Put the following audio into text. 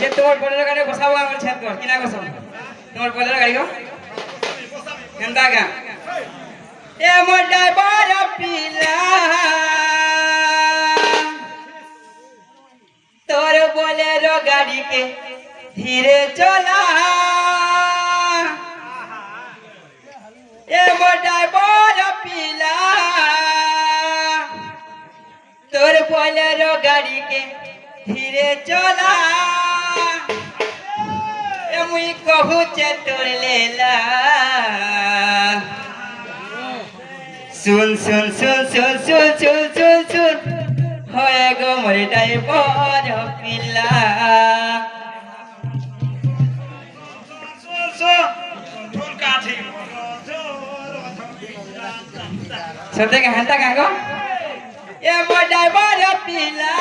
ये तुम्हार बोलेरो गाड़ी बसाबो हमर छत पर किना बसाबो तुम्हार बोलेरो गाड़ी को केंदा का ए मोर ड्राइवर पीला तोर बोलेरो गाड़ी के धीरे चला ए मोर ड्राइवर पीला तोर बोलेरो गाड़ी के धीरे चला ए मुई कहू चे तोर लेला सुन सुन सुन सुन सुन सुन सुन सुन होए गो मोर ड्राइवर पिला सत्य का हंता का गो ए मोर ड्राइवर पिला